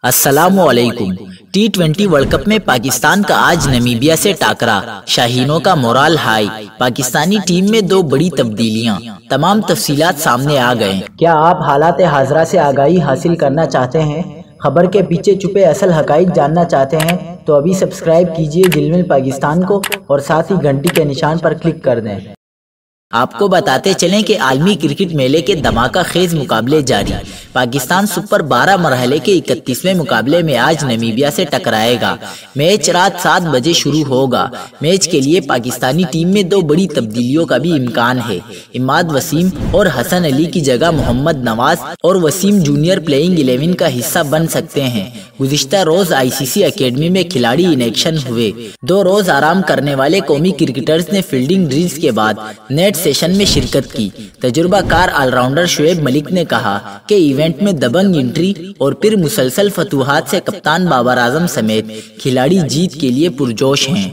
السلام علیکم۔ T20 world cup میں پاکستان کا آج نمیبیا سے ٹاکرا، شاہینوں کا مورال ہائی، پاکستانی ٹیم میں دو بڑی تبدیلیاں، تمام تفصیلات سامنے آ گئے۔ کیا آپ حالات حاضرہ سے آگاہی حاصل کرنا چاہتے ہیں؟ خبر کے پیچھے چھپے اصل حقائق جاننا چاہتے ہیں تو ابھی سبسکرائب کیجئے جلمل پاکستان کو اور ساتھ ہی گھنٹی کے نشان پر کلک کر دیں۔ آپ کو بتاتے چلیں کہ عالمی کرکٹ میلے کے دھماکہ خیز مقابلے جاری۔ پاکستان سپر 12 مرحلے کے 31ویں مقابلے میں آج نمیبیا سے ٹکرائے گا۔ میچ رات 7 بجے شروع ہوگا۔ میچ کے لیے پاکستانی ٹیم میں دو بڑی تبدیلیوں کا بھی امکان ہے۔ عماد وسیم اور حسن علی کی جگہ محمد نواز اور وسیم جونیئر پلئنگ 11 کا حصہ بن سکتے ہیں۔ گزشتہ روز ICC اکیڈمی میں کھلاڑی ان ایکشن ہوئے۔ 2 روز آرام کرنے والے قومی کرکٹرز نے فیلڈنگ ڈرلز کے بعد نیٹ سیشن میں شرکت کی۔ تجربہ کار آل راؤنڈر شعیب ملک نے کہا کہ ایونٹ میں دبنگ انٹری اور پھر مسلسل فتوحات سے کپتان بابر اعظم سمیت کھلاڑی جیت کے لیے پرجوش ہیں۔